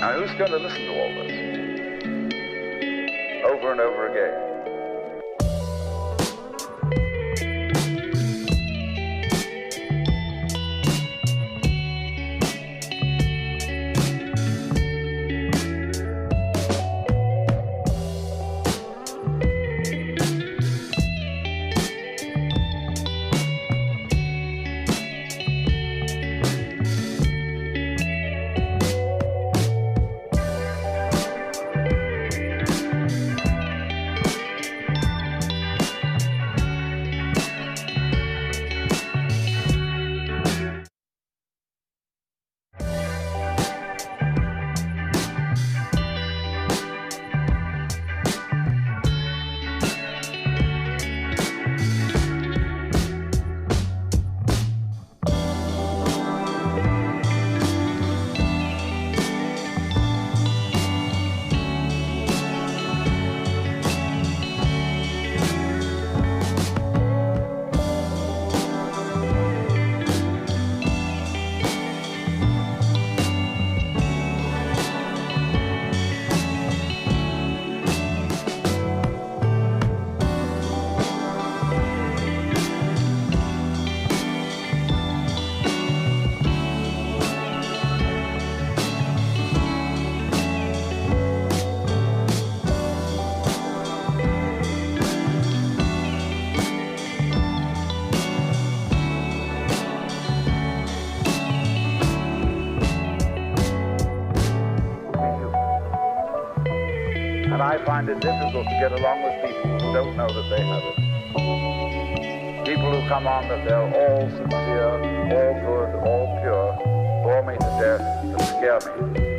Now, who's going to listen to all this over and over again? And I find it difficult to get along with people who don't know that they have it. People who come on that they're all sincere, all good, all pure, bore me to death and scare me.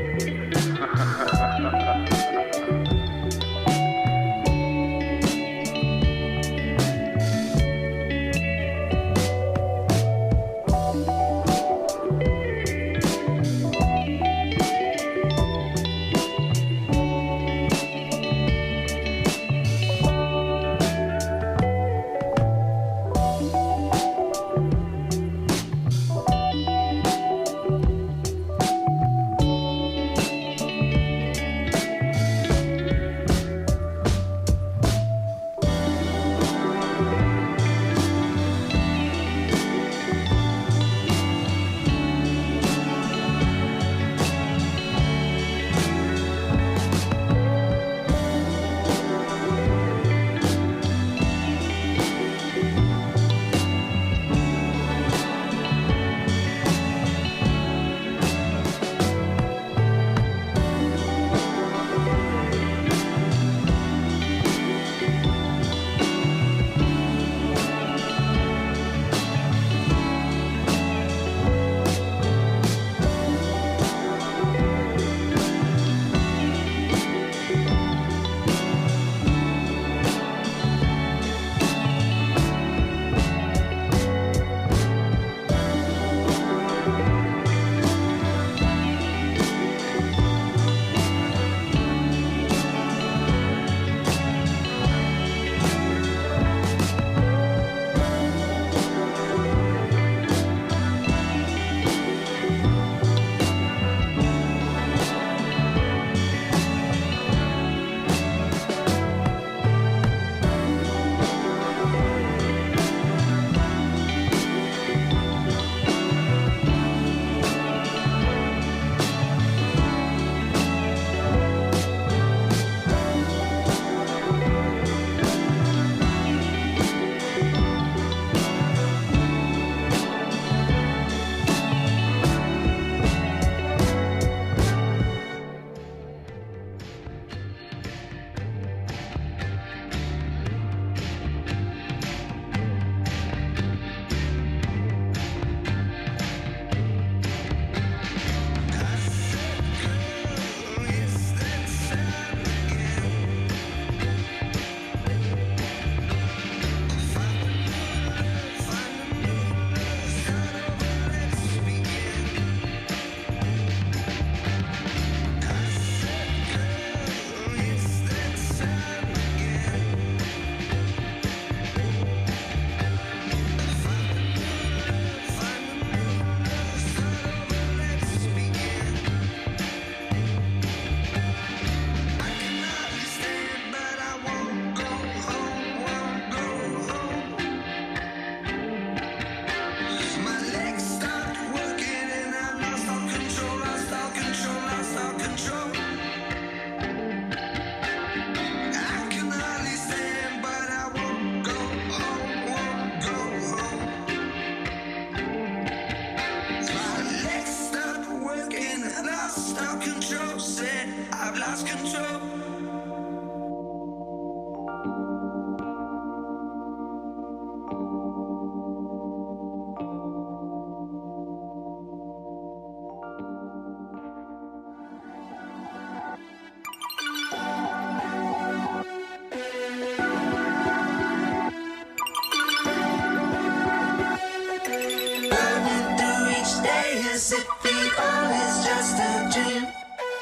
as if it all is just a dream.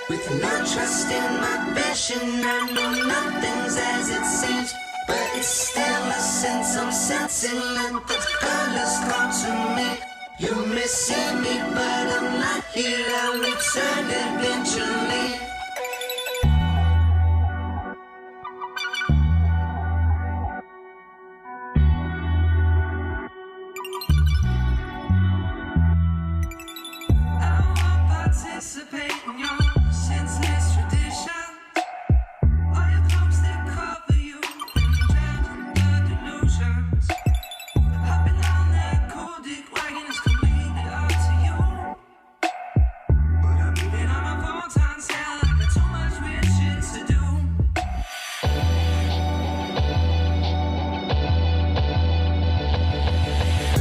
With no trust in my vision, I know nothing's as it seems. But it's still a sense I'm sensing, and the colors come to me. You may see me, but I'm not here. I'll return eventually. Participate in your senseless tradition. All your clothes that cover you and drown in the delusions. Hopping on that cool dick wagon is completely up to you. But I'm moving on my phone time cell. I got too much weird shit to do.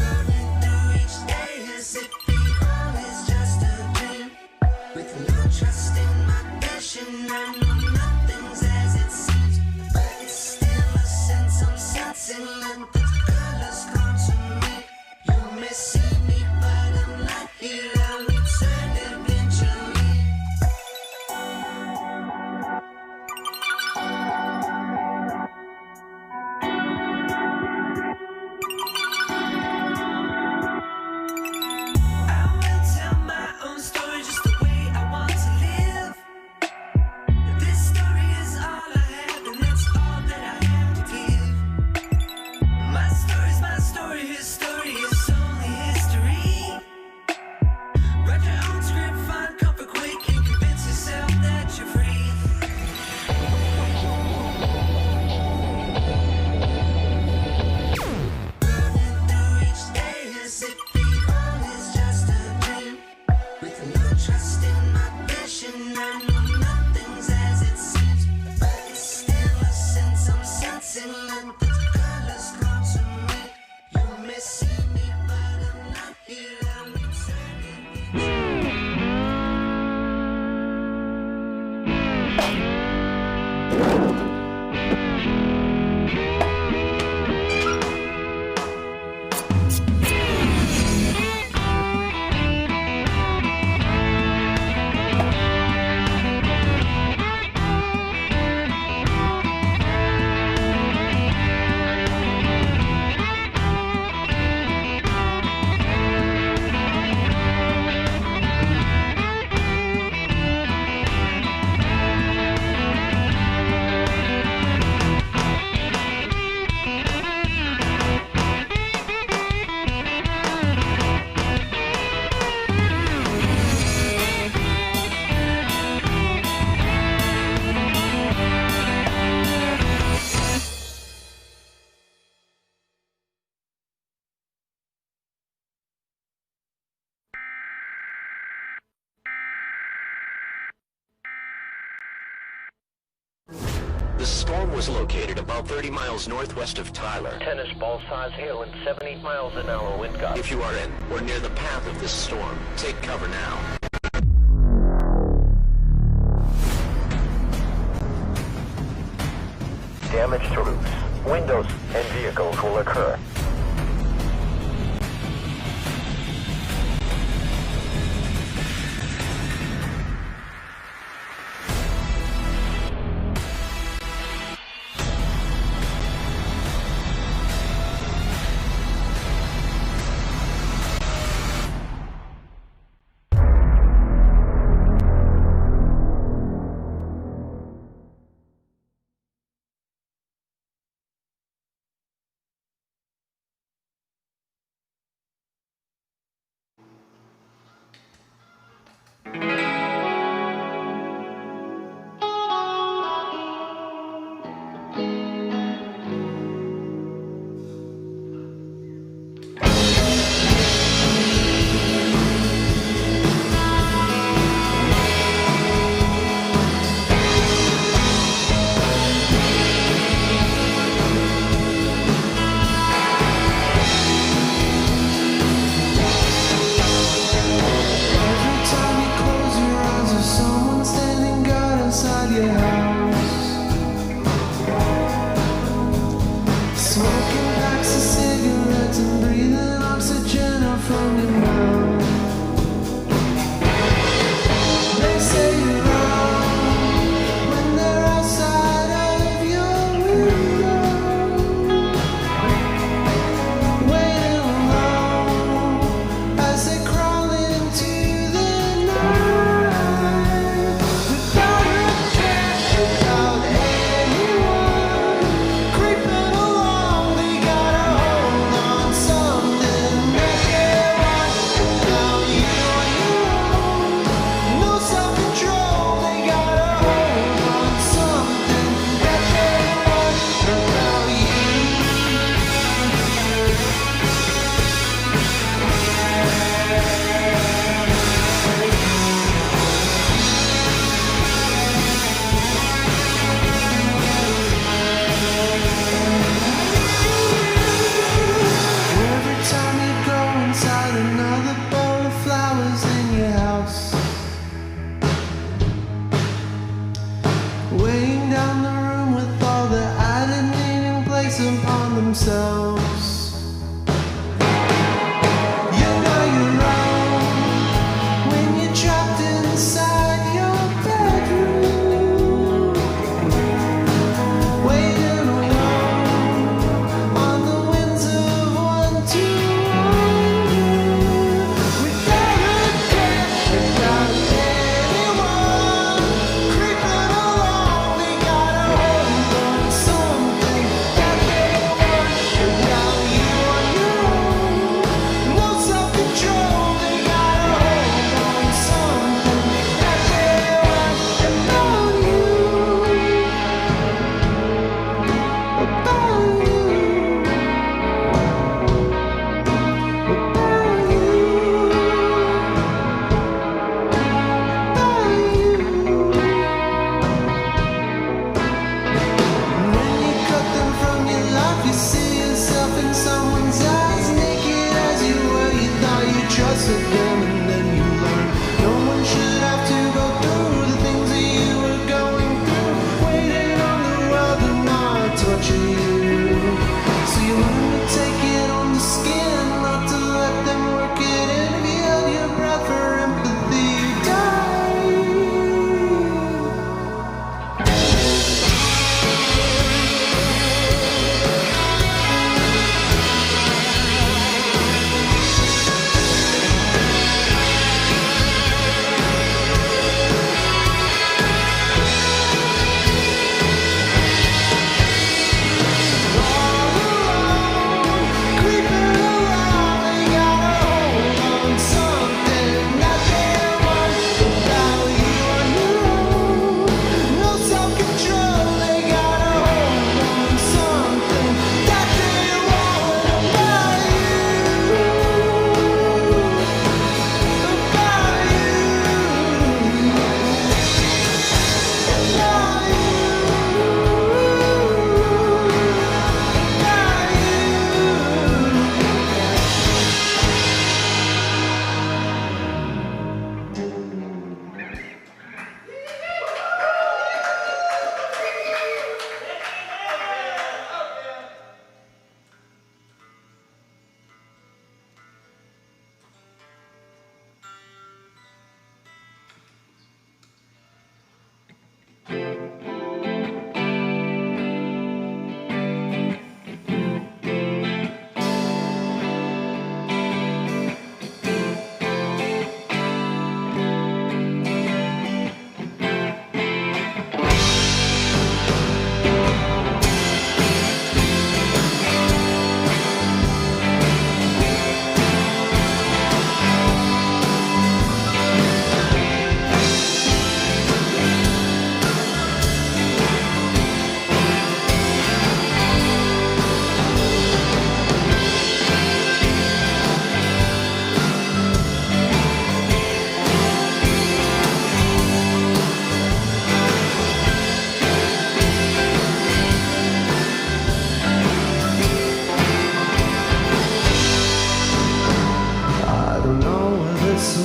Running through each day as if it all is just a dream. With no trust in my vision, I know nothing's as it seems. But it's still a sense I'm sensing, and the colors come to me. You may see me, but I'm not here. I'll return eventually. I will tell my own story just the way I want to live. This story is all I have, and that's all that I have to give. My story's my story, his story is only history. Write your own script, find comfort quick, and convince yourself that you're free. Running through each day as if it all is just a dream. With no trust in my vision, I know nothing's as it seems. But it's still a sense I'm sensing, and the colors come to me. You may see me, but I'm not here. I'll return eventually. The storm was located about 30 miles northwest of Tyler. Tennis ball size hail and 70 miles an hour wind gusts. If you are in or near the path of this storm, take cover now. Damage to roofs, windows, and vehicles will occur.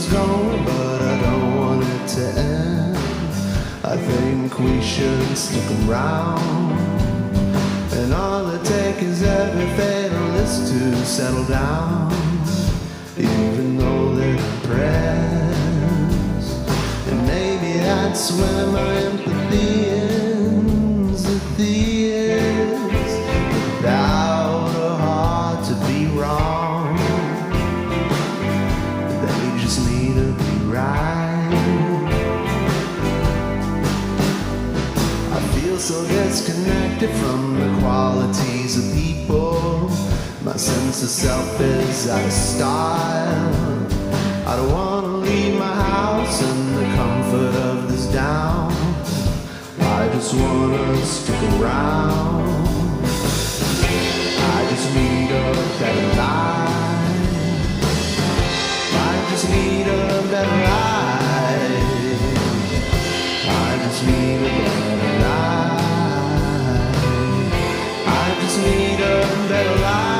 is going, but I don't want it to end. I think we should stick around, and all it takes is every fatalist to settle down, even though they're depressed. And maybe that's where my empathy ends at the end. Without a heart to be wrong, they just need to be right. I feel so disconnected from the qualities of people. My sense of self is out of style. I don't want to leave my house and the comfort of this down. I just want to stick around. I just need a better life. I just need a better life. I just need a better life. I just need a better life.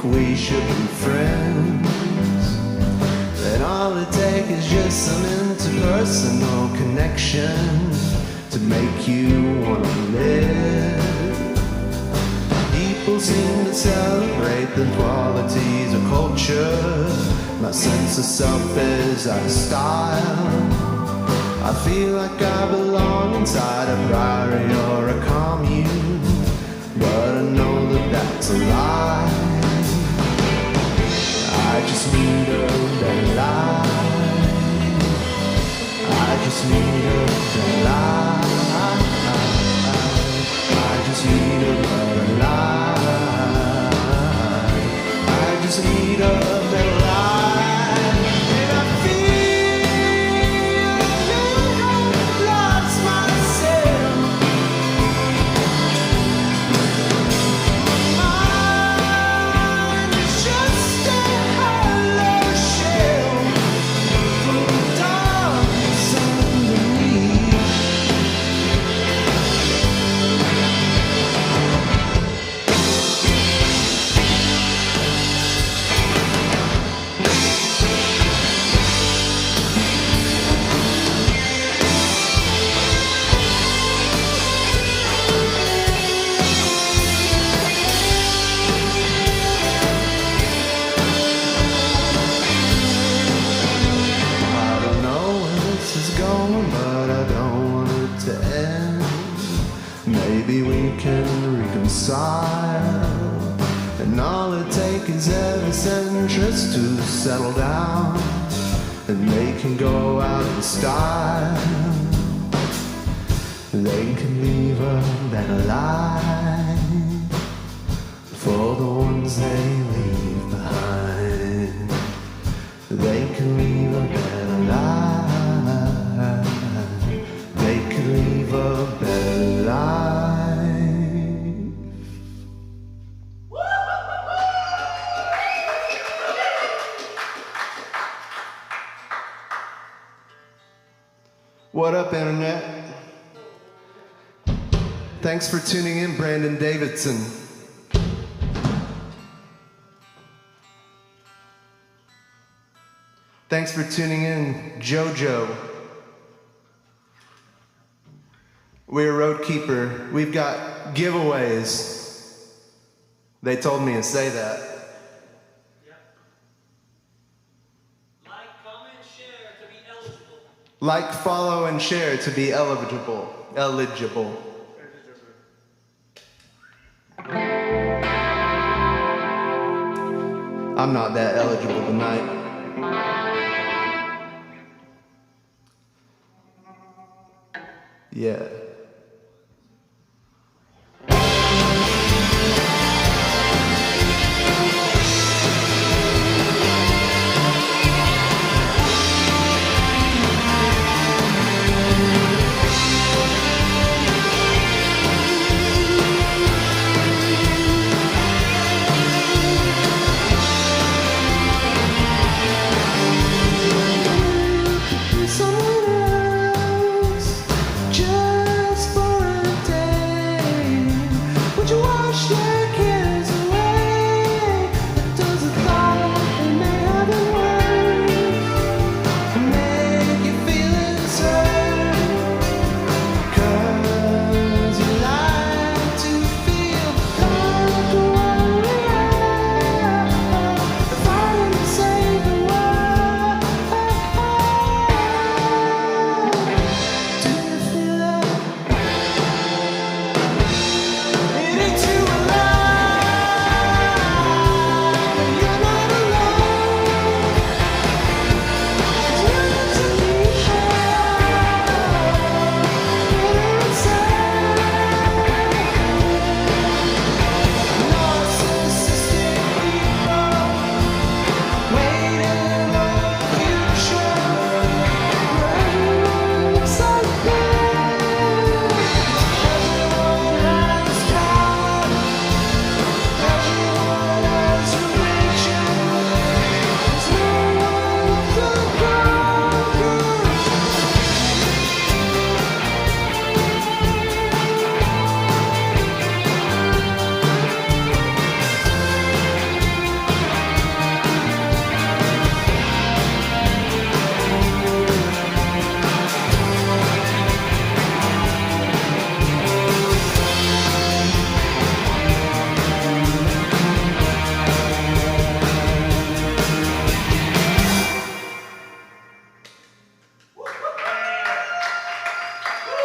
We should be friends, and all it takes is just some interpersonal connection to make you want to live. People seem to celebrate the qualities of culture. My sense of self is out of style. I feel like I belong inside a priory or a commune, but I know that that's a lie. I just need a better life. I just need a better life. I just need a better life. I just need a better life. And I feel I've lost myself. My mind is just a hollow shell full of darkness underneath. I don't know where this is going, but I don't want it to end. Maybe we can reconcile, and all it takes is every centrist to settle down, and they can go out in style. They can leave a better life for the ones they leave behind. They can leave a better life. They can leave a better life. What up, Internet? Thanks for tuning in, Brandon Davidson. Thanks for tuning in, JoJo. We're ROADKEEPER. We've got giveaways. They told me to say that. Like, comment, share to be eligible. Like, follow, and share to be eligible. I'm not that eligible tonight. Yeah.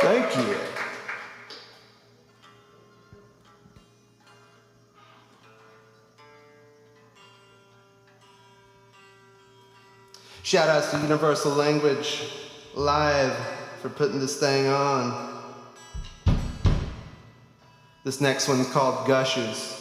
Thank you. Shout outs to Universal Language Live for putting this thing on. This next one's called Gushers.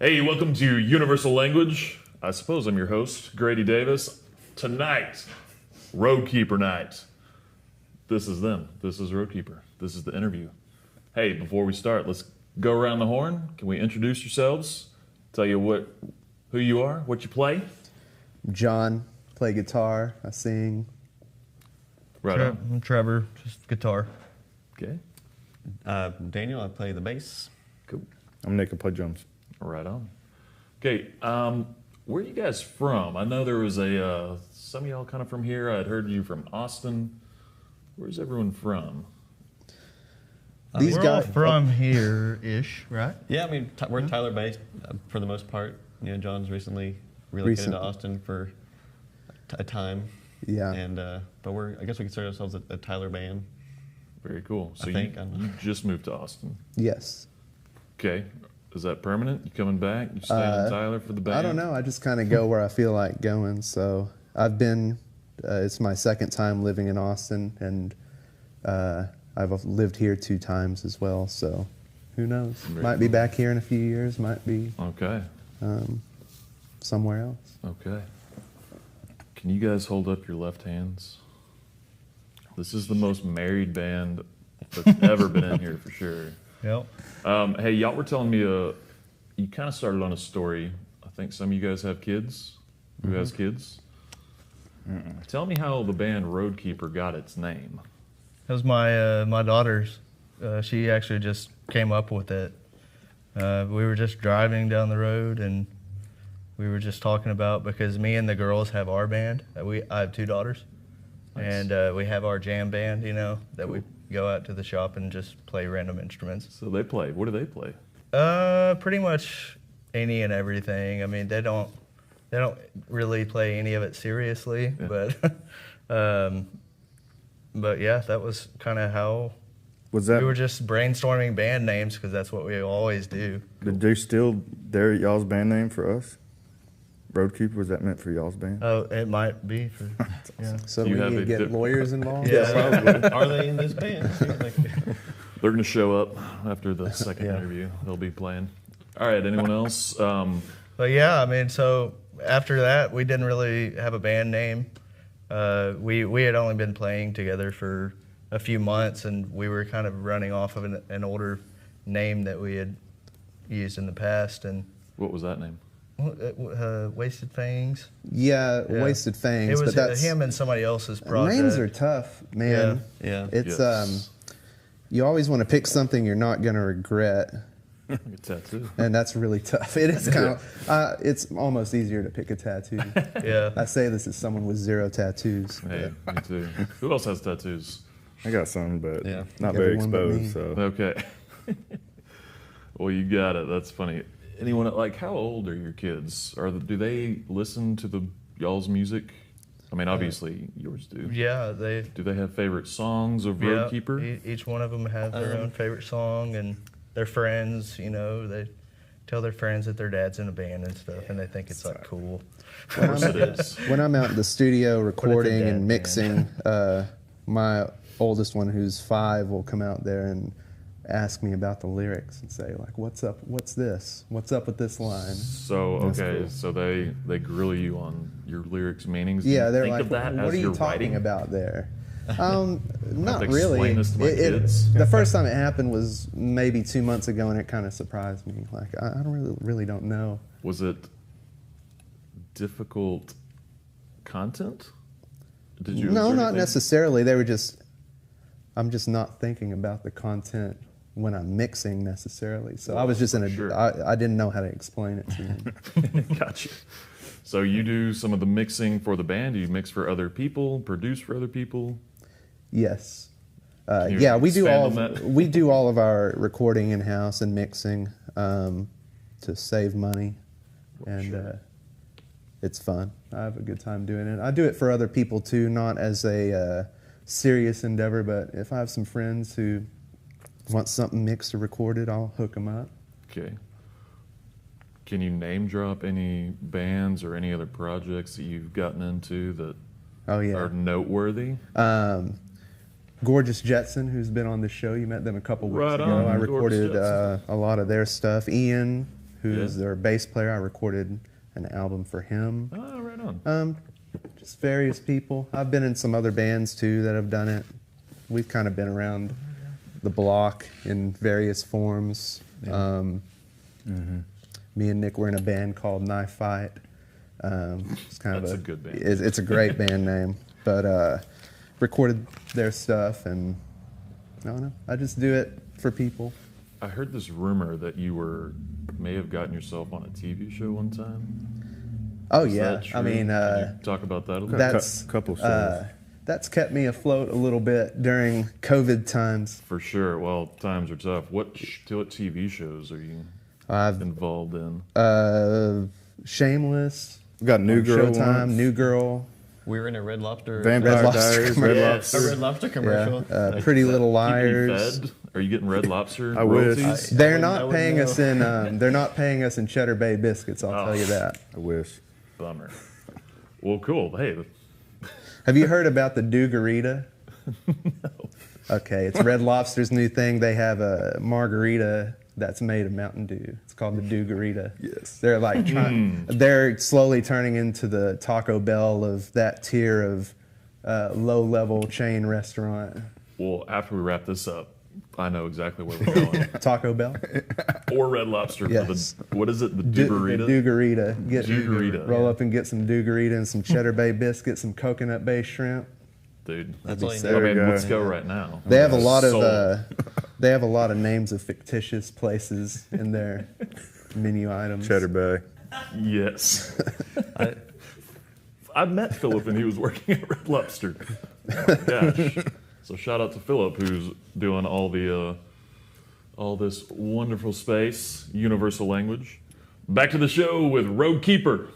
Hey, welcome to Universal Language. I suppose I'm your host, Grady Davis. Tonight, Roadkeeper night. This is them. This is Roadkeeper. This is the interview. Hey, before we start, let's go around the horn. Can we introduce yourselves? Tell you who you are, what you play? John, play guitar, I sing. Right on. I'm Trevor, just guitar. Okay, Daniel, I play the bass. cool. I'm Nick, I play drums. Right on. Okay, where are you guys from? I know there was some of y'all kind of from here. I'd heard you from Austin. Where's everyone from? These We're guys all from here-ish, right? Yeah, I mean, we're Tyler based for the most part. You know, John's recently relocated to Recently. Austin for a time. Yeah. And but I guess we consider ourselves a Tyler band. Very cool. So I think, I don't know. you just moved to Austin. Yes. Okay. Is that permanent? You coming back? You staying in Tyler for the band? I don't know. I just kind of go where I feel like going. So I've been, it's my second time living in Austin, and I've lived here 2 times as well. So who knows? Very Might be cool. back here in a few years. Might be Okay. somewhere else. Okay. Can you guys hold up your left hands? This is the most married band that's ever been in here for sure. Yep. Hey, y'all were telling me you kind of started on a story. I think some of you guys have kids. Who has kids? Tell me how the band Roadkeeper got its name. That was my daughter's. She actually just came up with it. We were just driving down the road, and we were just talking about, because me and the girls have our band. I have 2 daughters. Nice. And we have our jam band, that we go out to the shop and just play random instruments. So they play. What do they play? Pretty much any and everything. I mean, they don't really play any of it seriously, Yeah. but yeah, that was kind of how Was that, we were just brainstorming band names, because that's what we always do. did they steal y'all's band name for us? Roadkeeper, was that meant for y'all's band? Oh, it might be for yeah. So You we have need to a get dip- lawyers involved. Yeah. Are they in this band? Like, They're going to show up after the second Yeah. interview. They'll be playing. All right, anyone else? But yeah, I mean, so after that, we didn't really have a band name. We had only been playing together for a few months, and we were kind of running off of an older name that we had used in the past, and What was that name? Wasted Fangs. Yeah, Yeah. Wasted Fangs. It was but that's, him and somebody else's project. names are tough, man. yeah. It's Yes. you always want to pick something you're not going to regret, Like a tattoo. and that's really tough. It is kind of it's almost easier to pick a tattoo. Yeah. I say this as someone with 0 tattoos. Hey, me too. Who else has tattoos? I got some, but Yeah. not very Everyone but me. exposed. So Okay. Well, you got it. That's funny. Anyone, like, how old are your kids? Do they listen to y'all's music? I mean, obviously yours do. Yeah, Do they have favorite songs of yeah, Roadkeeper? each one of them have their own favorite song, and their friends, they tell their friends that their dad's in a band and stuff, and they think it's like cool. Of course it is. When I'm out in the studio recording dad and band. mixing, my oldest one, who's 5, will come out there and ask me about the lyrics and say, like, what's up? What's this? What's up with this line? So, okay, so they grill you on your lyrics meanings. Do Yeah, you they're think like, of that what as are you your talking writing? about there? Not to really. explain this to my kids. The first time it happened was maybe 2 months ago, and it kind of surprised me. Like, I don't really don't know. Was it difficult content? Did you? No, was there not anything- necessarily. I'm just not thinking about the content when I'm mixing necessarily. So I was just in a, Sure. I didn't know how to explain it to them. Gotcha. So you do some of the mixing for the band? Do you mix for other people, produce for other people? Yes. Can you Yeah, we do expand all on that? we do all of our recording in house and mixing to save money, and it's fun. I have a good time doing it. I do it for other people too, not as a serious endeavor, but if I have some friends who want something mixed or recorded, I'll hook them up. Okay. Can you name drop any bands or any other projects that you've gotten into that Oh yeah. are noteworthy? Gorgeous Jetson, who's been on the show. You met them a couple weeks Right ago. on, I Gorgeous recorded Jetson. a lot of their stuff. Ian, who's Yeah. their bass player. I recorded an album for him. Oh, right on. Just various people. I've been in some other bands too that have done it. We've kind of been around the block in various forms. Me and Nick were in a band called Knife Fight. It's kind That's of a good band. It's a great band name, but recorded their stuff, and I don't know. I just do it for people. I heard this rumor that you may have gotten yourself on a TV show one time. Oh Is yeah, that true? I mean, Can you talk about that a little. that's couple shows. That's kept me afloat a little bit during COVID times. For sure. Well, times are tough. What TV shows are you I've involved in? Shameless. We got New on Girl Showtime, once. New Girl. We were in a Red Lobster. Vampire Red Lobster Diaries, Red commercial. Yes. A Red Lobster commercial. Yeah, Pretty Little Keeping you Liars. fed? Are you getting Red Lobster I wish. royalties? They're I not wouldn't paying know. us in. They're not paying us in Cheddar Bay biscuits. I'll tell you that. I wish. Bummer. Well, cool. Hey, Have you heard about the Dugarita? no. Okay, it's Red Lobster's new thing. They have a margarita that's made of Mountain Dew. It's called the Dugarita. Yes. They're like they're slowly turning into the Taco Bell of that tier of low-level chain restaurant. Well, after we wrap this up, I know exactly where we're going. Taco Bell. Or Red Lobster for Yes. the, what is it, the The Dugarita? Dugarita. Get Dugarita. Roll up and get some Dugarita and some Cheddar Bay biscuits, some coconut-based shrimp. Dude, That's all you There I we need. mean, go. let's go right now. They have a lot Sold. of they have a lot of names of fictitious places in their menu items. Cheddar Bay. Yes. I met Philip and he was working at Red Lobster. Oh my gosh. So shout out to Philip who's doing all this wonderful space, universal language. Back to the show with ROADKEEPER.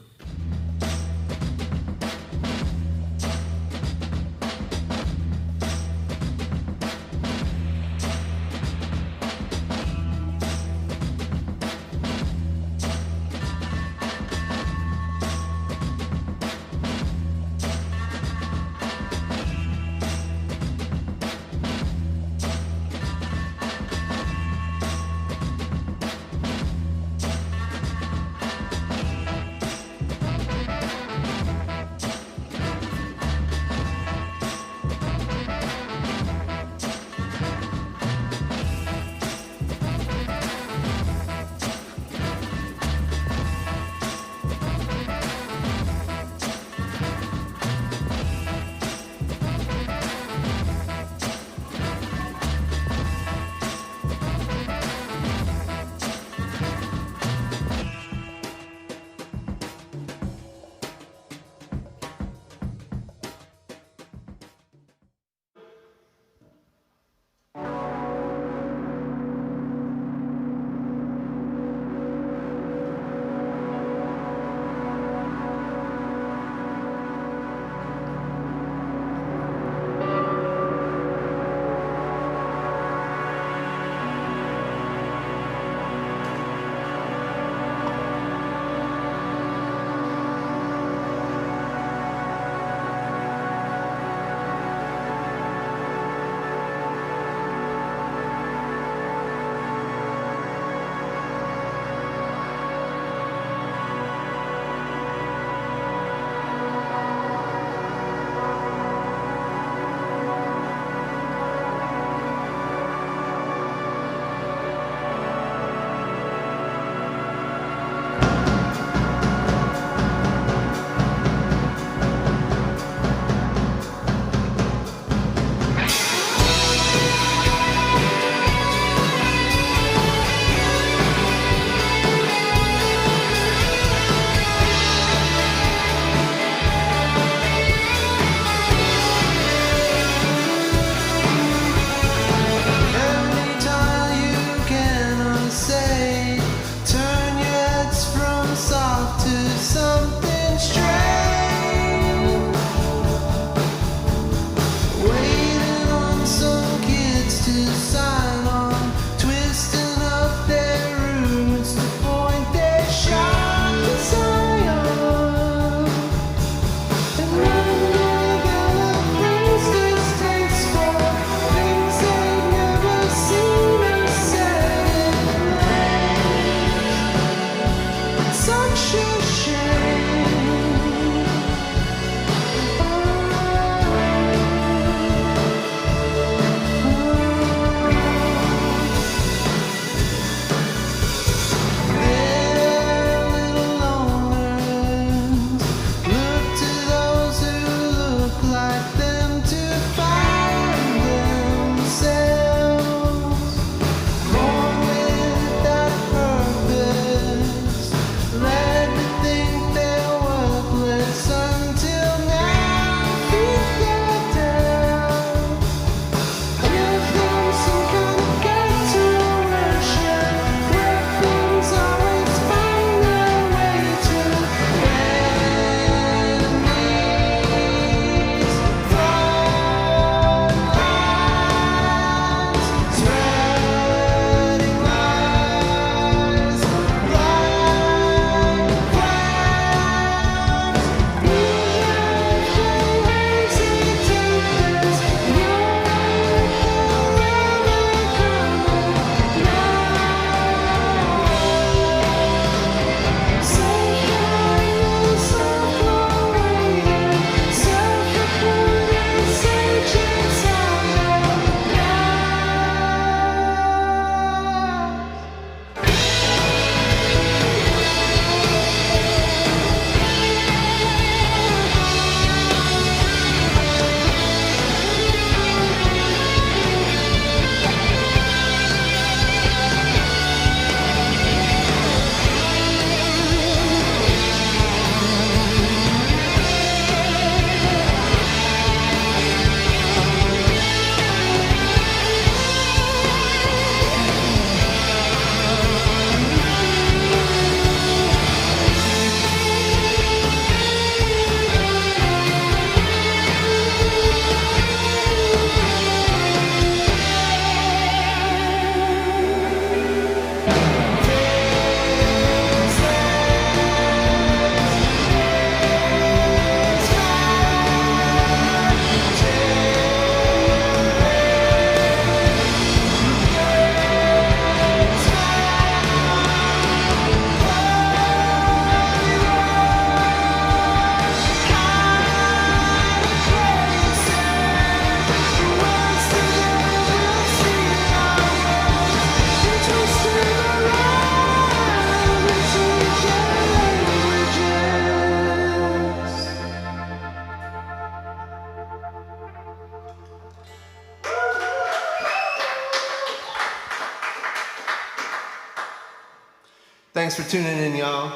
Thanks for tuning in, y'all.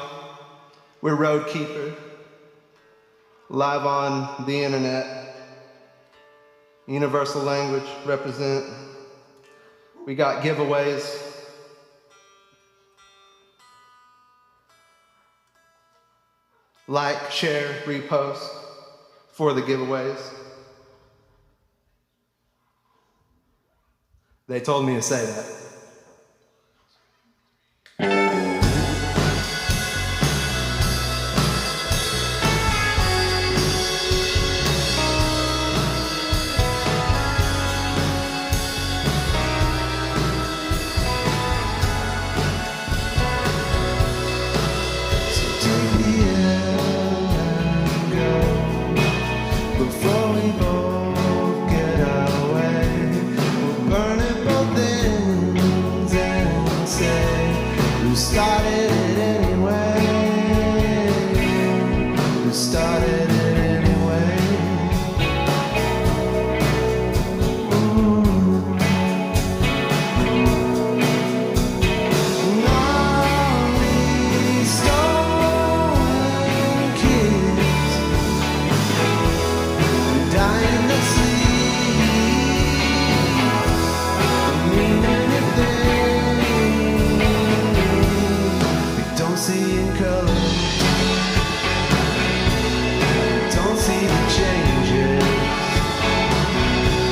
We're ROADKEEPER, live on the internet. Universal language, represent. We got giveaways. Like, share, repost for the giveaways. They told me to say that. Before we both get our way, we'll burn it both ends and say, who started it anyway? Who started it anyway? And all these stolen kids dying to sleep, mean anything we don't see in color, don't see the changes,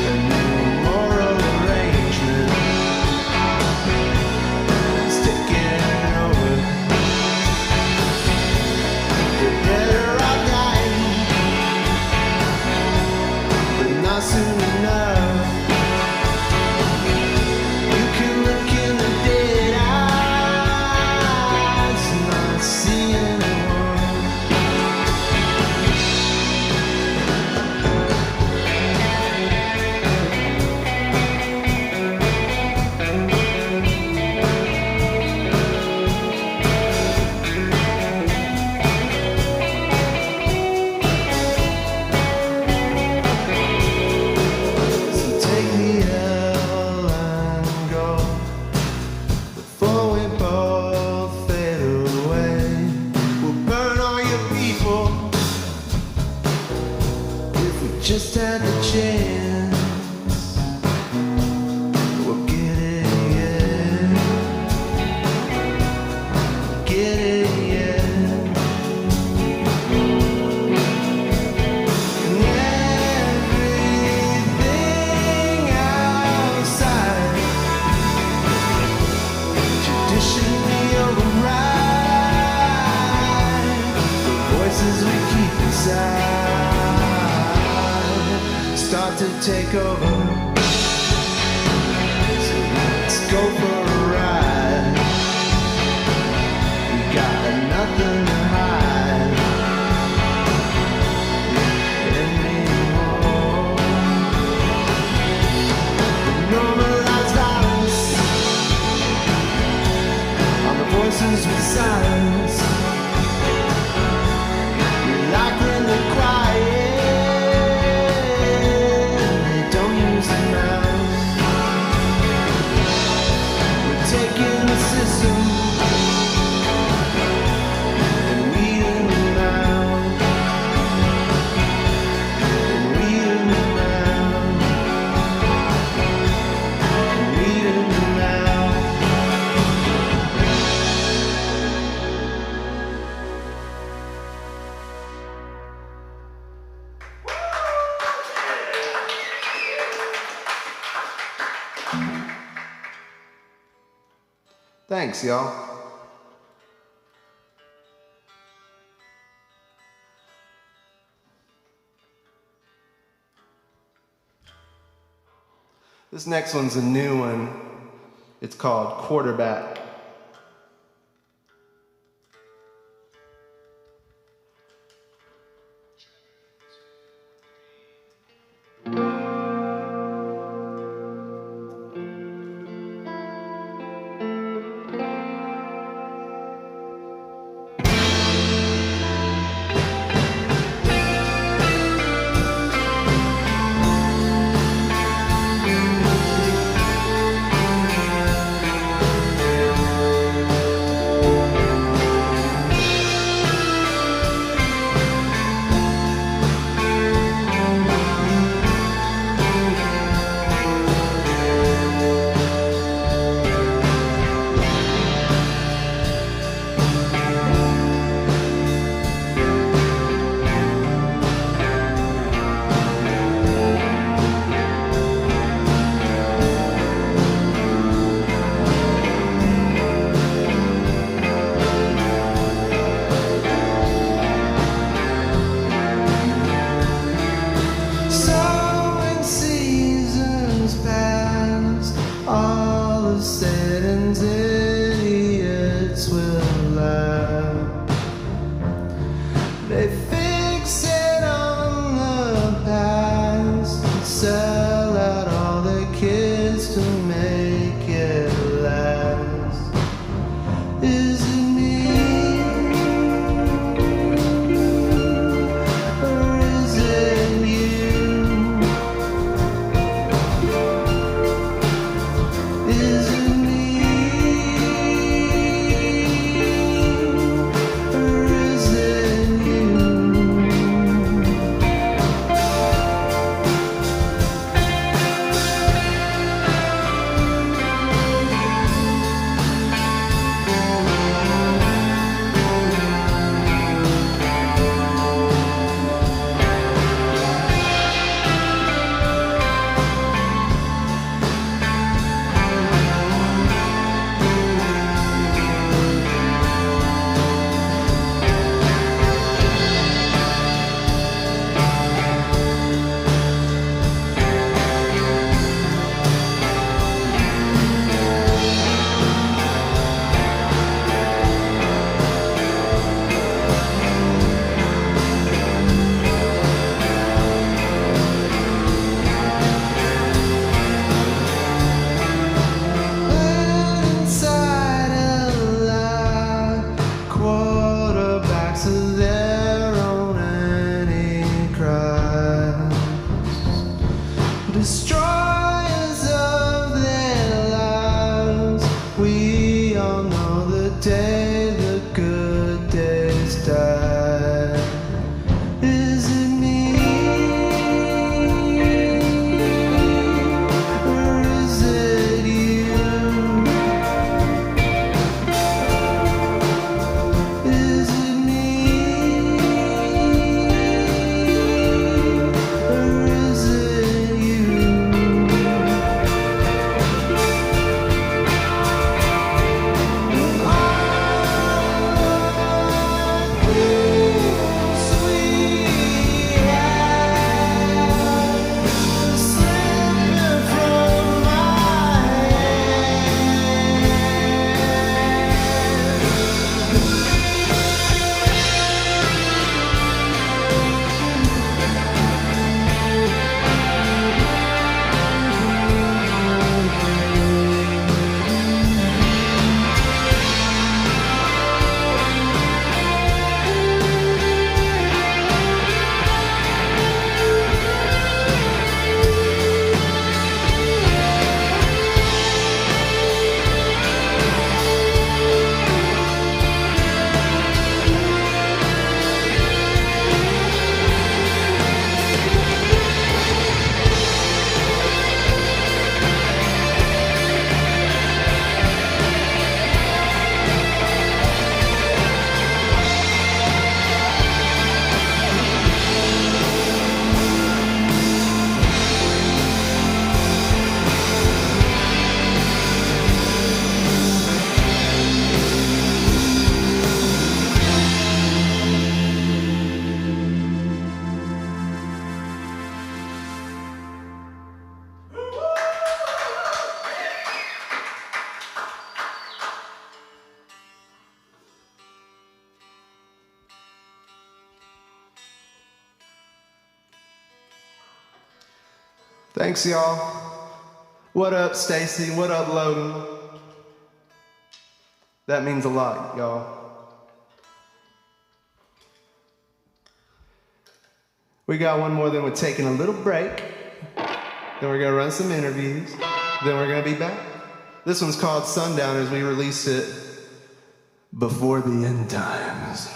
and the moral arrangement is taking over. We're dead or dying, but not soon enough. You can look in the dead eyes and not see anyone. So take the L and go before we both fade away. We'll burn all your people if we just had the chance. We'll get it, yeah. Get it, yeah. And everything outside traditionally override the voices we keep inside start to take over. So let's go for a ride. We got nothing to hide anymore. Normalize violence on the voices we silence. We like when they're quiet, they don't use their mouths. We're taking the system and weeding them out, and weeding them out, and weeding them out. Thanks, y'all. This next one's a new one. It's called Quarterback. day the good days die? Is it me? Or is it you? Is it me? Or is it you? Thanks, y'all. What up, Stacy? What up, Logan? That means a lot, y'all. We got one more, then we're taking a little break. Then we're gonna run some interviews. Then we're gonna be back. This one's called Sundowners. We released it before the end times.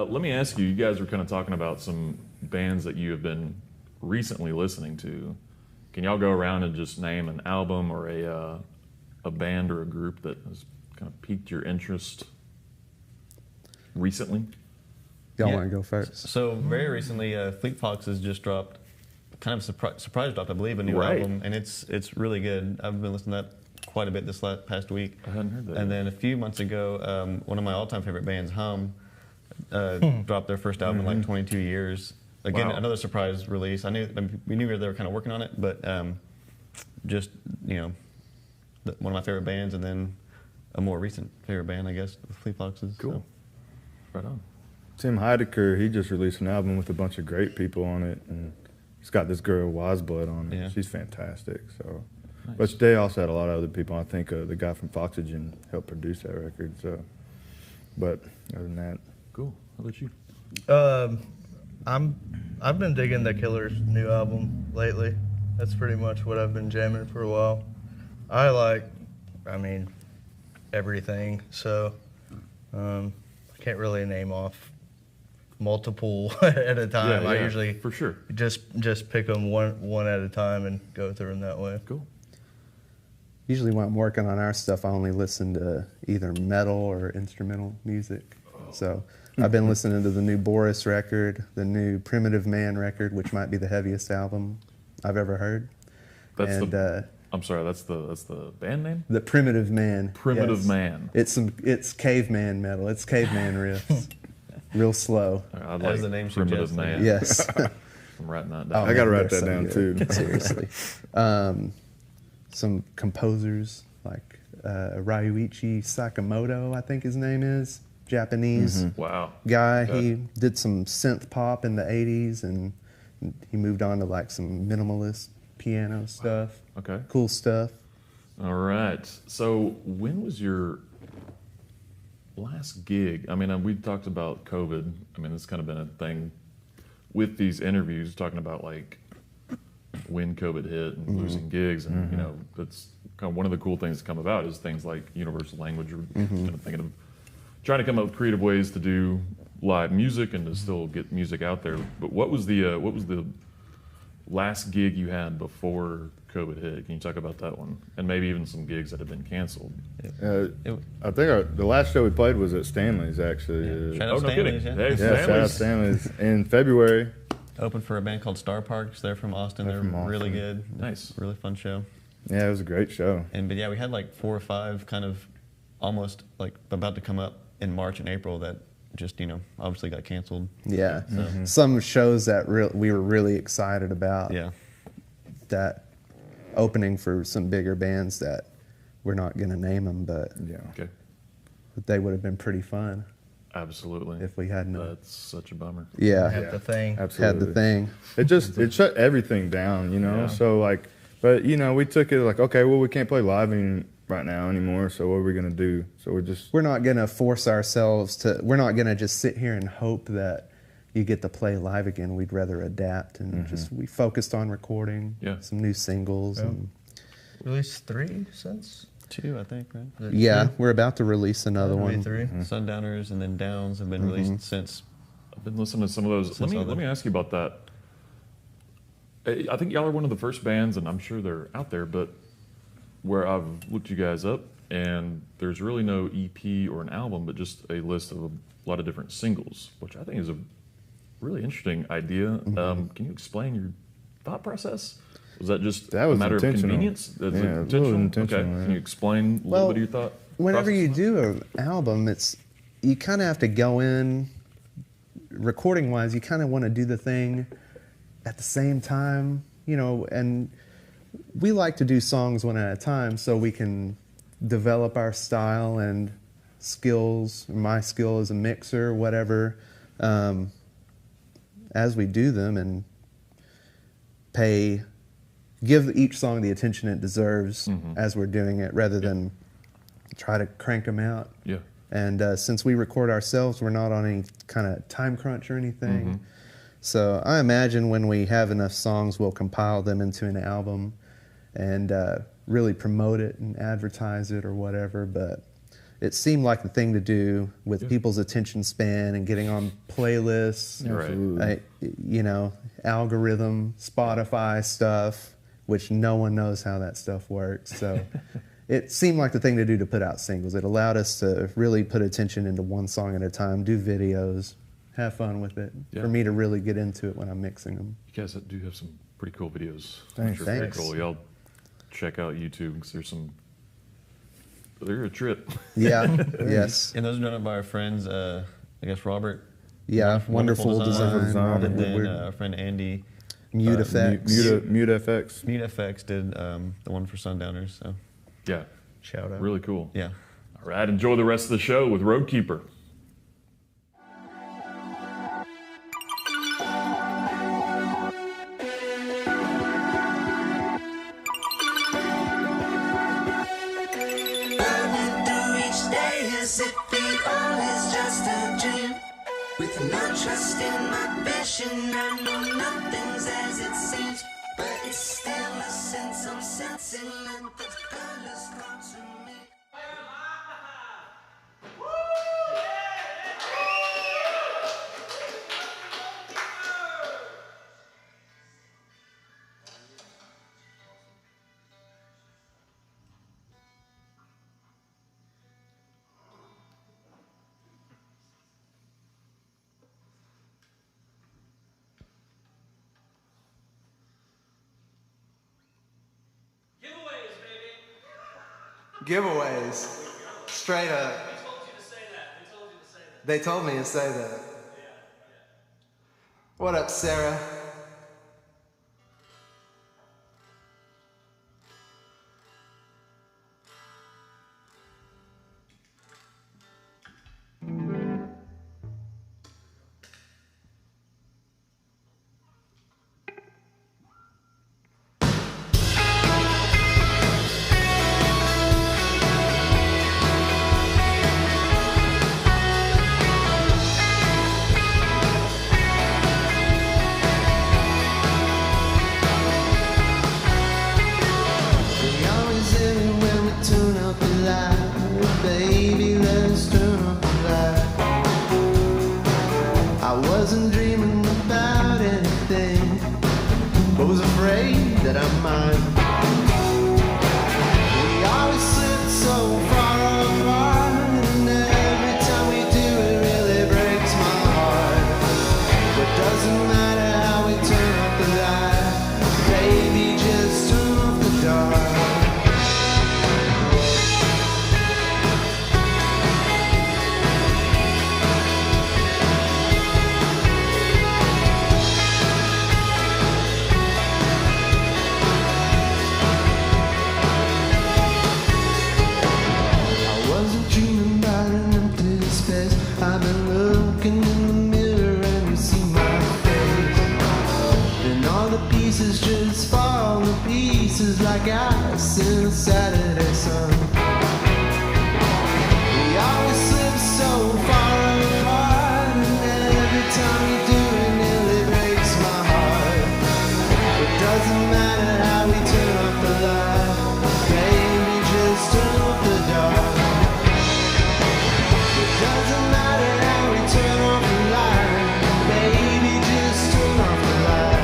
Let me ask you, you guys were kind of talking about some bands that you have been recently listening to. Can y'all go around and just name an album or a band or a group that has kind of piqued your interest recently? Y'all want to go first? So very recently, Fleet Foxes just dropped, kind of surprise dropped, I believe, a new album, and it's really good. I've been listening to that quite a bit this past week. I hadn't heard that. And then a few months ago, one of my all-time favorite bands, Hum, dropped their first album in like 22 years. again, Wow. another surprise release. We knew they were kind of working on it, but just one of my favorite bands, and then a more recent favorite band, I guess, the Fleet Foxes. Cool. So. Right on. Tim Heidecker, he just released an album with a bunch of great people on it, and he's got this girl Wazblood on it. Yeah. She's fantastic. So, Nice. but they also had a lot of other people. I think the guy from Foxygen helped produce that record. So, but other than that, Cool. How about you? I've been digging the Killer's new album lately. That's pretty much what I've been jamming for a while. I mean, everything. So I can't really name off multiple at a time. Yeah, I yeah, usually for sure. just pick them one at a time and go through them that way. Cool. Usually when I'm working on our stuff, I only listen to either metal or instrumental music. So I've been listening to the new Boris record, the new Primitive Man record, which might be the heaviest album I've ever heard. I'm sorry, that's the band name? The Primitive Man. Primitive yes. Man. It's caveman metal. It's caveman riffs. Real slow. I like As the name Primitive suggests. Man. Yes. I'm writing that Oh, down. I gotta man, write they're that so down good. too. Seriously. Some composers like Ryuichi Sakamoto, I think his name is, Japanese Wow. guy. Okay. He did some synth pop in the 80s, and he moved on to like some minimalist piano stuff. Okay. Cool stuff. All right. So when was your last gig? I mean, we talked about COVID. I mean, it's kind of been a thing with these interviews, talking about like when COVID hit and losing gigs, and you know, that's kind of one of the cool things that come about is things like universal language. We're kind of thinking of trying to come up with creative ways to do live music and to still get music out there. But what was the last gig you had before COVID hit? Can you talk about that one, and maybe even some gigs that have been canceled? I think the last show we played was at Stanley's actually. Shout Oh, out no kidding. Stanley's, Hey, yeah. Yeah, shout out Stanley's. Stanley's in February. Opened for a band called Star Parks. They're from Austin. They're from really Austin. good. Nice. Really fun show. Yeah, it was a great show. But yeah, we had like 4 or 5 kind of almost like about to come up in March and April that just, obviously got canceled. Yeah. So, Some shows that we were really excited about. yeah. That opening for some bigger bands that we're not going to name them, but Yeah. Okay. they would have been pretty fun Absolutely. if we hadn't. That's such a bummer. Yeah. Had the thing. Absolutely. Had the thing. It shut everything down, Yeah. So like, but we took it like, okay, well we can't play live right now anymore. So what are we gonna do? So We're not going to force ourselves to. We're not going to just sit here and hope that you get to play live again. We'd rather adapt and we focused on recording some new singles. Yeah. And Released 3 since? 2, I think, right? Is it yeah, 2? we're about to release another Maybe one. 3. Sundowners and then Downs have been released since. I've been listening to some of those. Let me ask you about that. I think y'all are one of the first bands, and I'm sure they're out there, but where I've looked you guys up, and there's really no EP or an album, but just a list of a lot of different singles, which I think is a really interesting idea. Can you explain your thought process? Was that just That was a matter of intentional. convenience? That's Yeah, it was a little intentional, Okay. yeah. Can you explain a Well, little bit of your thought? Whenever process? you do an album, you kind of have to go in, recording wise, you kind of want to do the thing at the same time, and we like to do songs one at a time so we can develop our style and skills, my skill as a mixer, whatever, as we do them, and give each song the attention it deserves as we're doing it, rather than try to crank them out. Yeah. And since we record ourselves, we're not on any kind of time crunch or anything. So I imagine when we have enough songs, we'll compile them into an album and really promote it and advertise it or whatever. But it seemed like the thing to do with people's attention span and getting on playlists, algorithm, Spotify stuff, which no one knows how that stuff works. So it seemed like the thing to do to put out singles. It allowed us to really put attention into one song at a time, do videos, have fun with it, for me to really get into it when I'm mixing them. You guys do have some pretty cool videos. Thanks. Which are pretty Thanks. cool. Y'all check out YouTube because they're a trip. Yeah, yes. And those are done by our friends, I guess Robert Yeah, wonderful design. And then Weird. our friend Andy, Mute effects. Mute FX. Mute FX did the one for Sundowners. So Yeah, Shout out. really cool. yeah. All right, enjoy the rest of the show with Roadkeeper. Burning through each day as if it all is just a dream. With no trust in my vision, I know nothing's as it seems. But it's still a sense I'm sensing, and the colors come to me. Giveaways, baby. Giveaways. Straight up. They told you to say that. They told you to say that. They told me to say that. What up, Sarah? We always in it when we turn up the light. Baby, let's turn up the light. I wasn't dreaming about anything, but was afraid that I might. We always slip so far apart, and every time we do it really breaks my heart. But doesn't matter how we turn up the light, baby, just turn off the dark. I wasn't dreaming about an empty space. I've been looking in the mirror and you see my face. And all the pieces just fall to pieces like ice in a Saturday sun. We always slip so far apart, and every time we do it nearly breaks my heart. It doesn't matter how we turn up the light, baby, just turn off the dark. It doesn't matter how we turn off the light, baby, just turn off the light.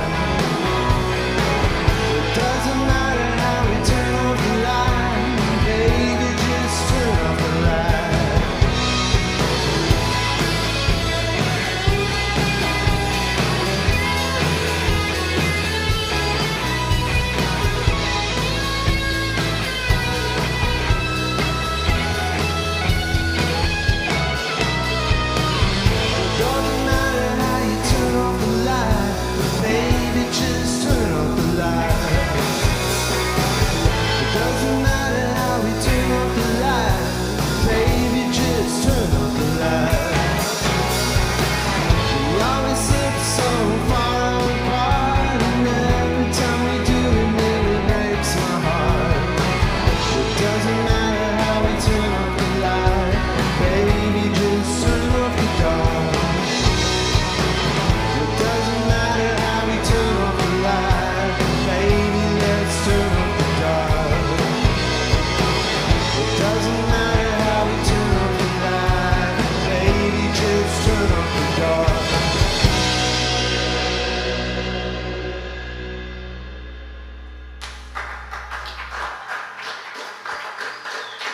It doesn't matter how we turn off the light, baby, just turn off the light. It doesn't matter how you turn off the light, baby, just turn off the light. It doesn't matter how we turn off the light, baby, just turn off the light. We always slip so far apart, and every time we do it nearly breaks my heart. It doesn't matter how we turn off the light, baby, just turn off the dark. It doesn't matter how we turn off the light, baby, let's turn off the dark. It doesn't matter how we turn off the light, baby, just turn off the dark.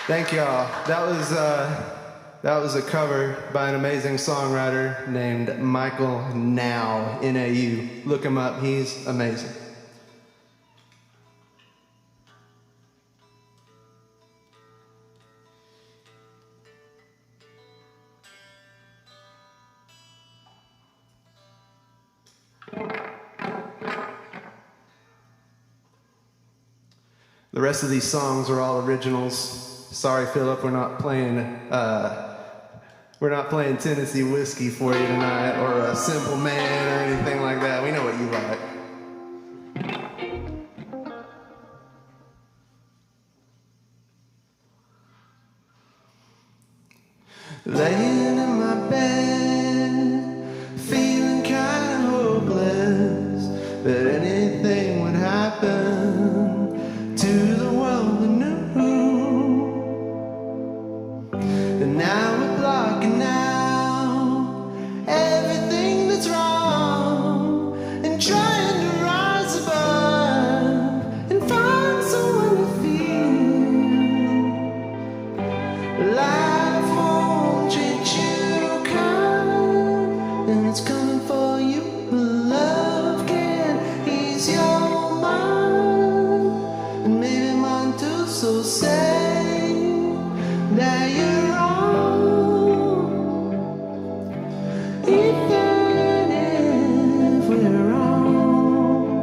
Thank y'all. That was a cover by an amazing songwriter named Michael Now, N-A-U. Look him up. He's amazing. The rest of these songs are all originals. Sorry, Philip, we're not playing Tennessee Whiskey for you tonight, or a Simple Man, or anything like that. We know what you like. Laying in my bed, feeling kind of hopeless, that anything would happen to the world anew. And now we're blocking out everything that's wrong, and trying to rise above and find someone to feel like. It's coming for you, but love can ease your mind, and maybe mine too. So say that you're wrong, even if we're wrong.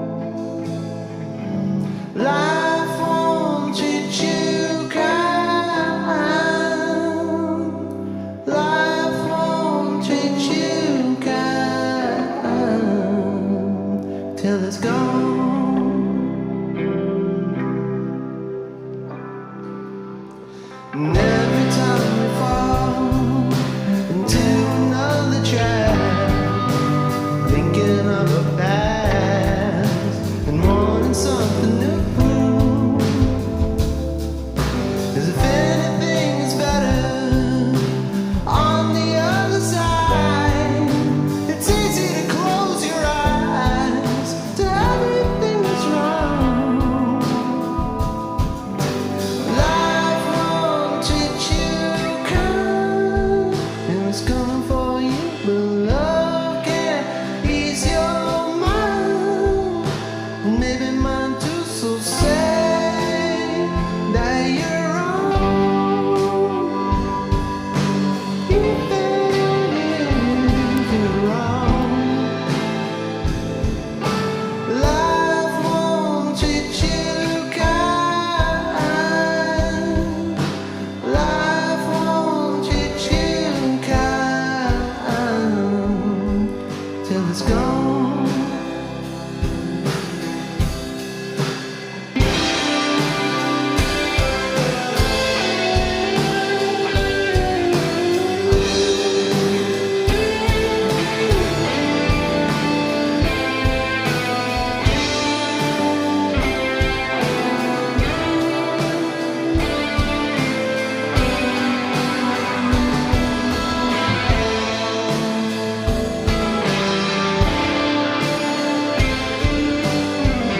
Life won't treat you kind. Life won't treat you till it's gone. And every time we fall into another trap, thinking of a past and wanting something new, as if anything is better on the other side. It's easy to close your eyes to everything that's wrong. Life won't treat you kind, and it's coming for you, but love can ease your mind, and maybe mine too. So say that you're wrong, even if you're wrong. Life won't treat you kind. Life won't treat you kind till it's gone.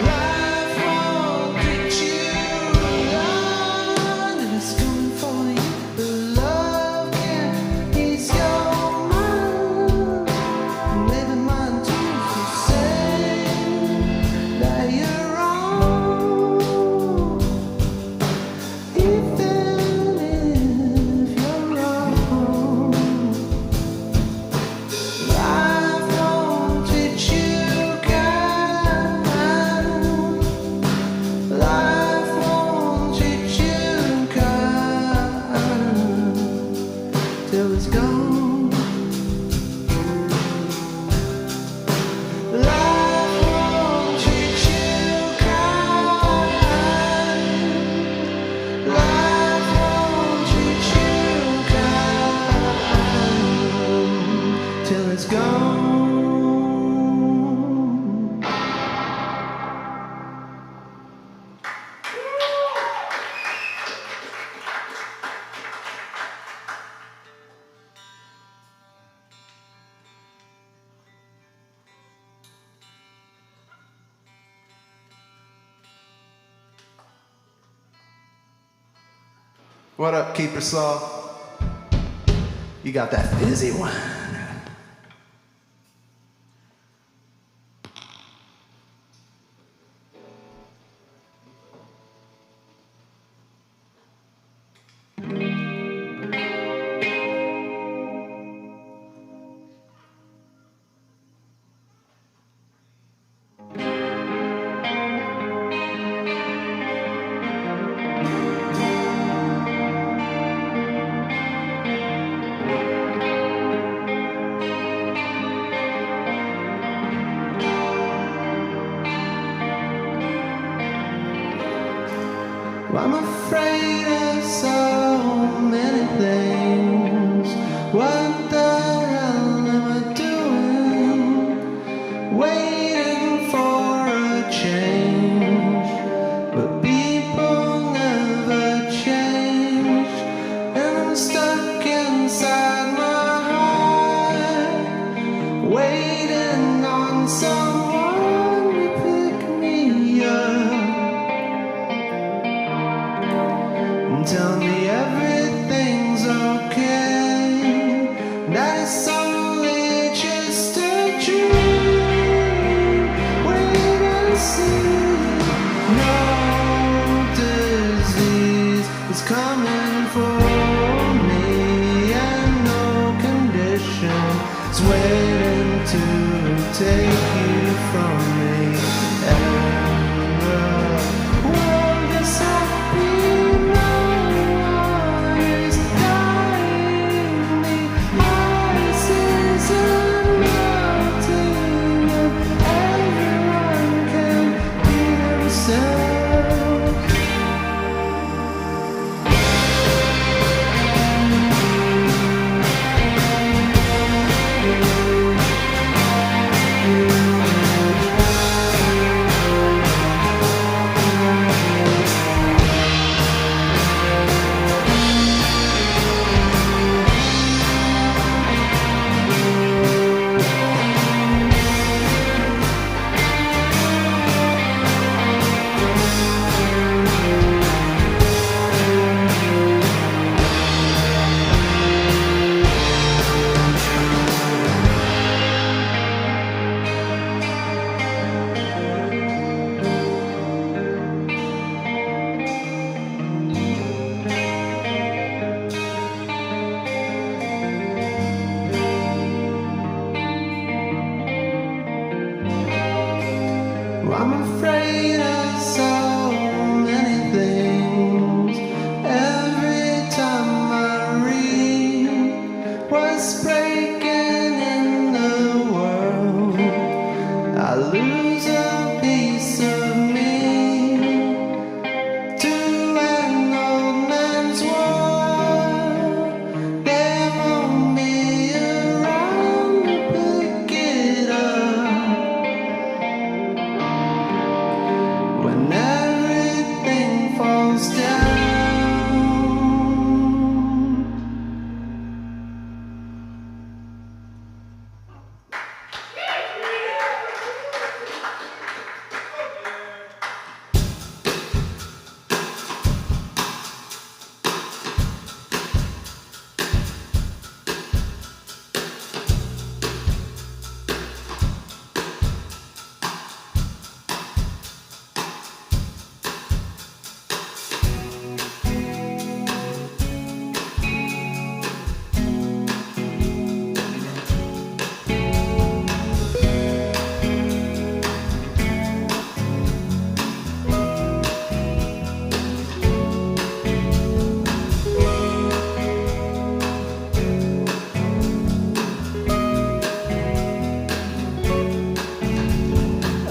Life won't treat you kind, and it's coming for you, but love can ease your mind, and maybe mine too. So say that you're wrong, even if you're wrong. Life won't treat you kind. Life won't treat you kind till it's gone. Life won't treat you kind. Life won't treat you kind till it's gone. What up, Keeper Saw? You got that fizzy one. I'm afraid of so many things. What the hell am I doing? Waiting for a change, but people never change, and I'm stuck inside my heart, waiting on someone to pick me up and tell me everything's okay. That it's only just a dream. Wait and see. No disease is coming for me, and no condition is waiting to take you from me. And the world is happy. No one is dying. The ice isn't melting, and everyone can be themselves. I'm afraid of so many things. Every time I read what's breaking in the world, I lose a piece of me to an old man's world. There won't be around to pick it up when everything falls down.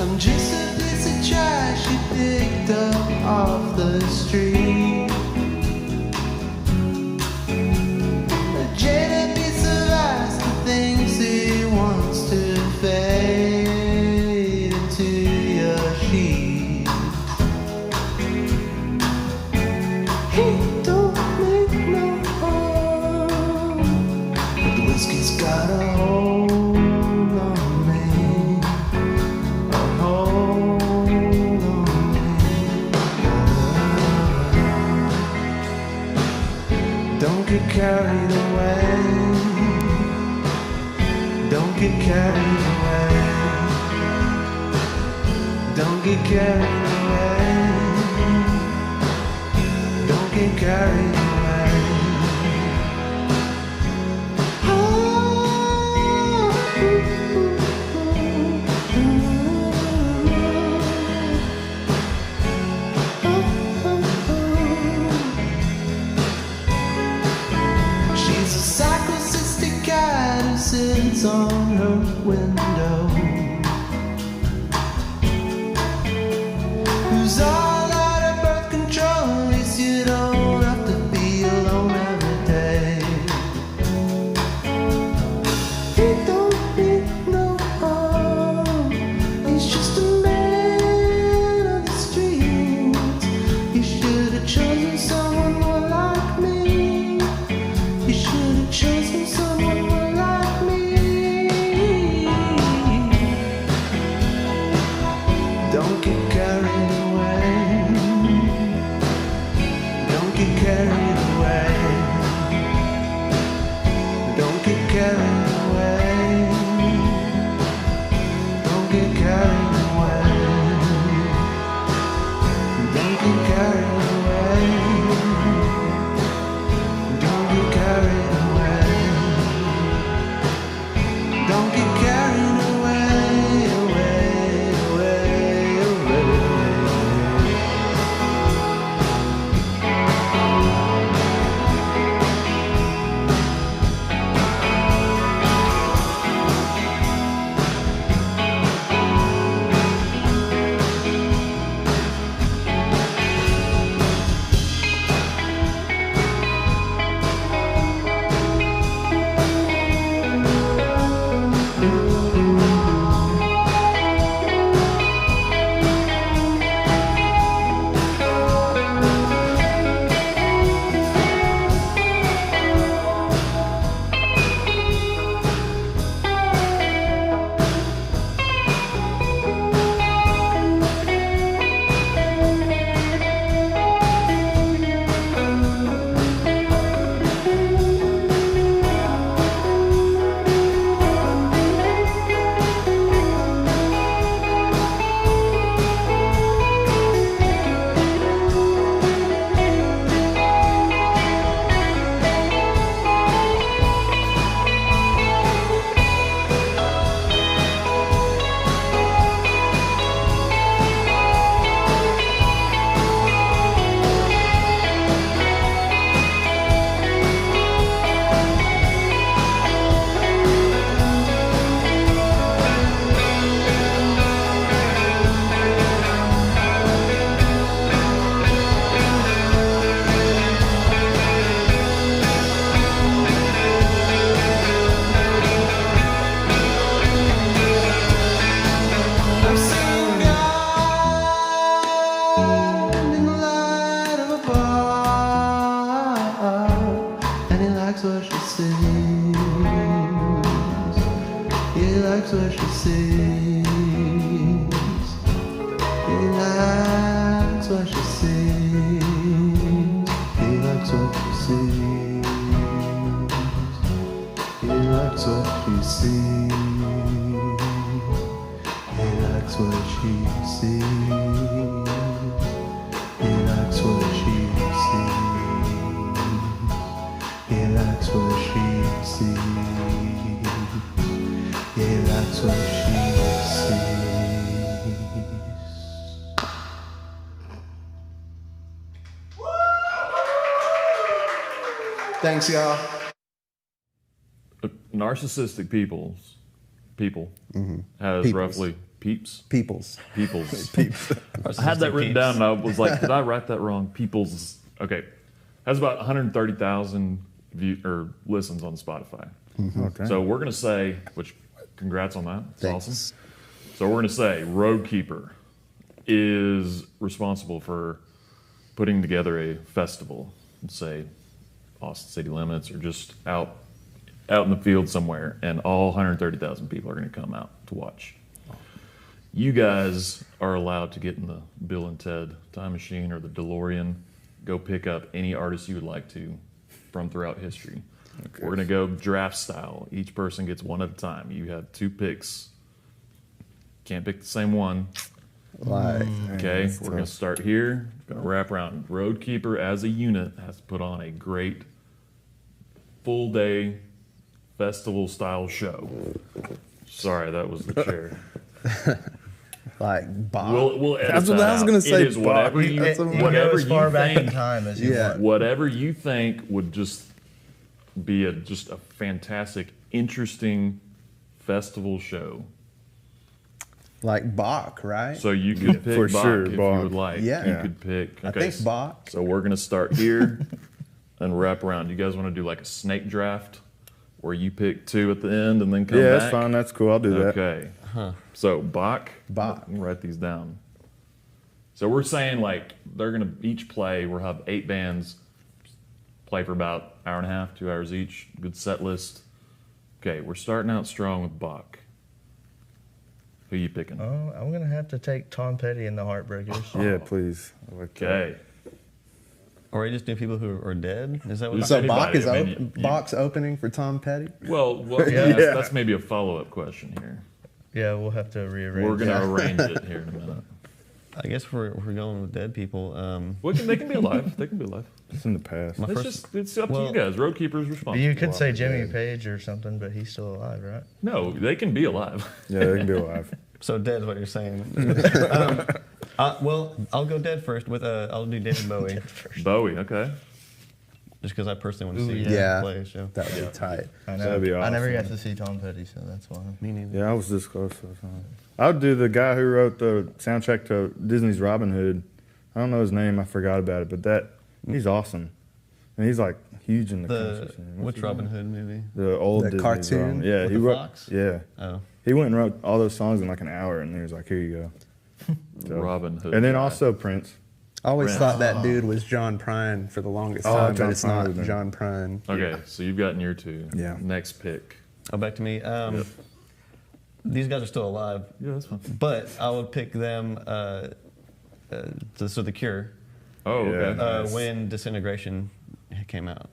I'm just a piece of trash you picked up off the street. A jaded piece of ice that thinks he wants to fade into your sheet. He don't make no harm, but the whiskey's got a hold on me. Don't get carried away. Don't get carried away. Don't get carried away. Don't get carried away. She's a psychocystic cat who sits on her window, who's all out of birth control. get carried away. Don't get carried away. Don't get carried away. Don't get carried away, away, away, away. I've seen God in the light of a bar, and he likes what she sees. He likes what she sees. He likes what she sees. He likes what she sees. He likes what she sees. He likes what she sees. He likes what she sees. He likes what she sees. He likes what she sees. Thanks, y'all. Narcissistic people has Peoples. roughly peoples. Peoples. I had that written down and I was like, did I write that wrong? Peoples. Okay. Has about 130,000 listens on Spotify. Okay. So we're going to say, which congrats on that. It's Thanks. awesome. So we're going to say ROADKEEPER is responsible for putting together a festival, let's say Austin city limits or just out in the field somewhere, and all 130,000 people are going to come out to watch. You guys are allowed to get in the Bill and Ted time machine or the DeLorean, go pick up any artist you would like to from throughout history. Okay. We're going to go draft style. Each person gets one at a time. You have 2 picks. Can't pick the same one. Like, Okay, we're going to start here. Going to wrap around. ROADKEEPER as a unit has to put on a great full day festival style show. Sorry, that was the chair. like Bob. We'll edit That's what that I was out. going to say. It is whatever Bob. you, You can whatever go as far you back in think, time as you want. whatever you think would just be just a fantastic, interesting festival show. Like Bach, right? So you could pick for Bach sure, if Bach. you would like. Yeah. You could pick. I think Bach. So we're gonna start here and wrap around. You guys want to do like a snake draft, where you pick 2 at the end and then come Yeah, back? that's fine. That's cool. I'll do that. Okay. So Bach. Bach. Let me write these down. So we're saying like they're gonna each play. We'll have 8 bands play for about hour and a half, 2 hours each. Good set list. Okay, we're starting out strong with Bach. Who you picking? Oh, I'm gonna have to take Tom Petty and the Heartbreakers. Yeah, please. I like that. Okay. Or you just do people who are dead? Is that what? So Anybody, Bach is I mean, Bach's opening for Tom Petty. Well, Yeah. that's maybe a follow-up question here. Yeah, we'll have to rearrange. We're gonna arrange it here in a minute. I guess if we're going with dead people. They can be alive. They can be alive. It's in the past. It's up to you guys. Roadkeeper's responsible. You could say Jimmy Page or something, but he's still alive, right? No, they can be alive. Yeah, they can be alive. So dead is what you're saying. Well, I'll go dead first with I'll do David Bowie. Bowie, okay. Just because I personally want to see yeah, play a show. That would be tight. I know. That'd be I never awesome. got to see Tom Petty, so that's why. Me neither. Yeah, I was this close to the time. I would do the guy who wrote the soundtrack to Disney's Robin Hood. I don't know his name. I forgot about it, but he's awesome, and he's like huge in the country scene. Which Robin Hood movie? The old The Disney's cartoon? Robin. Yeah, With he the wrote. fox? Yeah, Oh. he went and wrote all those songs in like an hour, and he was like, "Here you go." So- Robin Hood. and then guy. also Prince. I always Prince. thought that dude was John Prine for the longest Oh, time, John but it's Prine not was in it. John Prine. Okay, so you've gotten your two. Yeah. Next pick. Oh, back to me. These guys are still alive. Yeah, that's fine. But I would pick them. So The Cure. Oh, Yeah. okay. Nice. When Disintegration came out,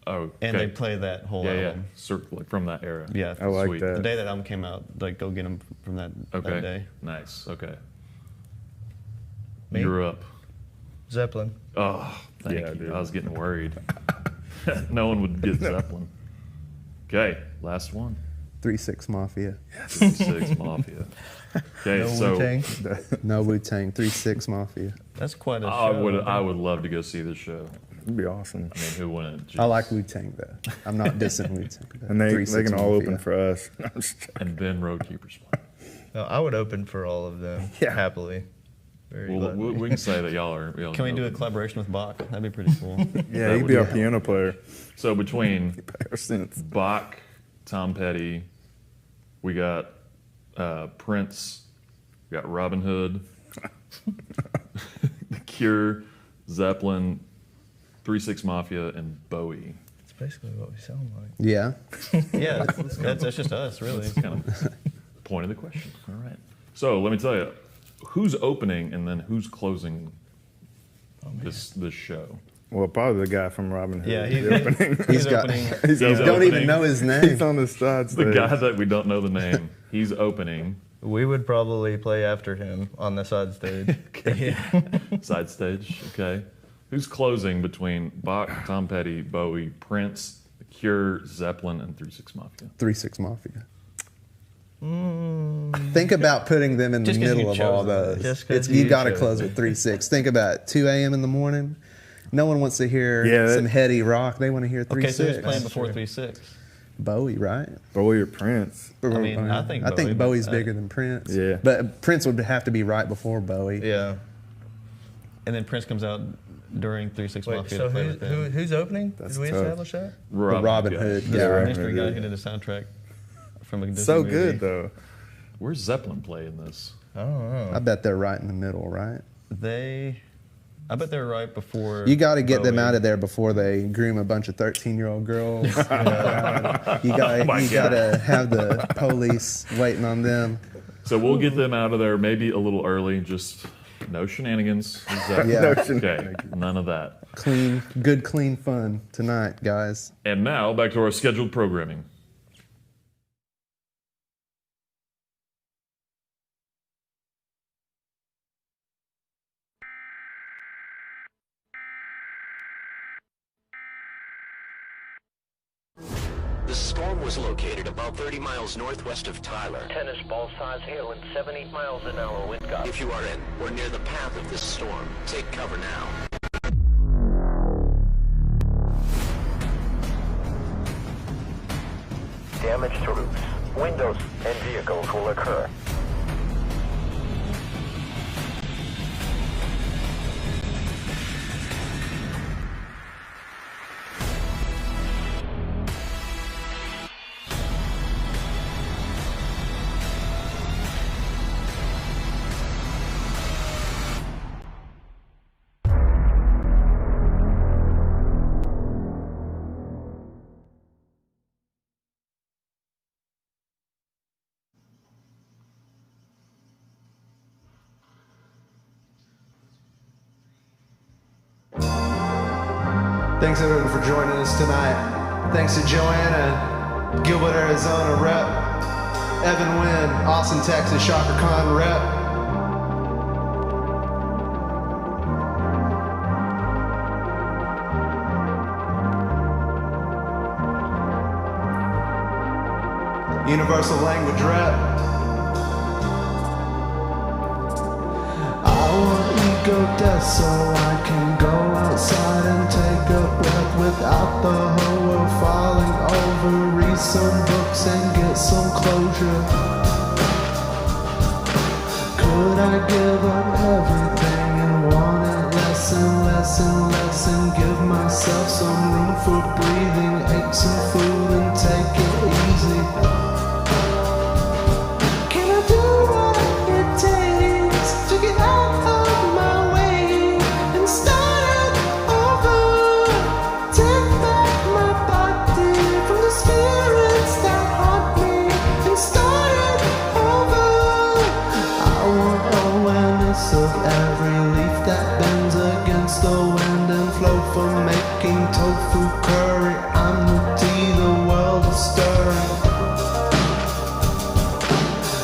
Oh, and okay. they play that whole Yeah, album. like from that era. Yeah, I like Sweet. that. the day that album came out, like go get them from that Okay. day. Nice. Okay. Me? You're up. Zeppelin. Oh, thank Yeah, you. dude. I was getting worried. No one would get Zeppelin. Okay, last one. 3-6 Mafia. 6 Mafia. Okay, No so Wu-Tang. No Wu-Tang. 3-6 Mafia. That's quite a show. I would love to go see this show. It'd be awesome. I mean, who wouldn't? I like Wu-Tang though. I'm not dissing Wu-Tang. And they 3-6 can all Mafia. open for us. I'm just joking. And then Roadkeeper's playing. No, I would open for all of them Yeah. happily. Very Well, gladly. we can say that y'all Can we do a collaboration with Bach? That'd be pretty cool. Yeah, he'd be our piano player. So between Ever since. Bach, Tom Petty, we got Prince, we got Robin Hood, The Cure, Zeppelin, 3-6 Mafia, and Bowie. It's basically what we sound like. Yeah. Yeah, that's just us, really. That's kind of the point of the question. All right. So let me tell you, who's opening and then who's closing this show? Well, probably the guy from Robin Hood. Yeah, The opening. he's got- opening. He's Don't opening. even know his He's name. on the side The stage. guy that we don't know the name. He's opening. We would probably play after him on the side stage. Side stage, okay. Who's closing between Bach, Tom Petty, Bowie, Prince, The Cure, Zeppelin, and 3-6 Mafia? 3-6 Mafia. Think about putting them in the Just 'cause middle you of all chose them. those. Just 'cause It's, you you got to chose close them. with 3-6. Think about it. 2 a.m. in the morning. No one wants to hear Yeah, some heady rock. They want to hear 3-6. Okay, so who's playing before 3-6? Bowie, right? Bowie or Prince. I mean, I think I think Bowie, Bowie's but, bigger than Prince. Yeah. But Prince would have to be right before Bowie. Yeah. And then Prince comes out during 3-6 Wait, Mafia. so to play with them. who's opening? That's Did we tough. establish that? Robin yeah. Hood. The Yeah. Robin mystery Hood, guy yeah. who did a soundtrack from a Disney So movie. good, though. Where's Zeppelin play in this? I don't know. I bet they're right in the middle, right? I bet they're right before. You got to get them Bowie. out of there before they groom a bunch of 13-year-old girls. You got my to have the police waiting on them. So we'll get them out of there maybe a little early, just no shenanigans. Zeppelin. Yeah. No Okay, shenanigans. none of that. Clean, good, clean fun tonight, guys. And now back to our scheduled programming. The storm was located about 30 miles northwest of Tyler. Tennis ball size hail and 70 miles an hour wind gusts. If you are in or near the path of this storm, take cover now. Damage to roofs, windows, and vehicles will occur. Thanks everyone for joining us tonight. Thanks to Joanna, Gilbert, Arizona rep. Evan Wynn, Austin, Texas, ShockerCon rep. Universal language rep. I want ego death so I can go outside and take a breath without the whole world falling over. Read some books and get some closure. Could I give up everything and want it less and less and less and give myself some room for breathing, eat some food and take it easy? For making tofu curry, I'm the tea the world is stirring.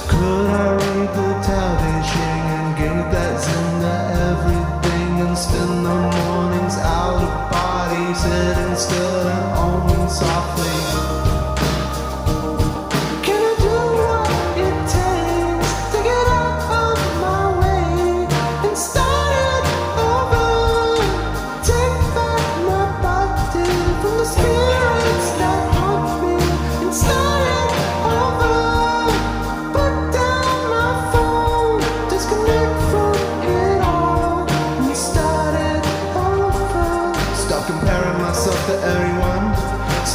Could I read the Tao Te Ching and give that zen to everything and spend the mornings out of body, sitting still and owning softly?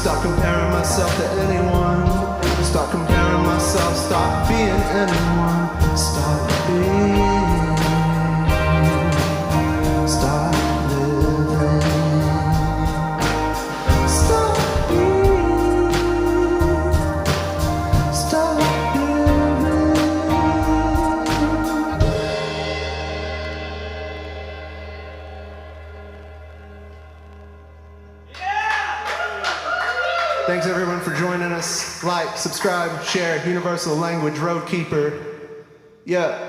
Stop comparing myself to anyone. Stop comparing myself. Stop being anyone. Stop being. Stop living. Stop being. Stop living. Thanks everyone for joining us. Like, subscribe, share. Universal language, ROADKEEPER. Yeah.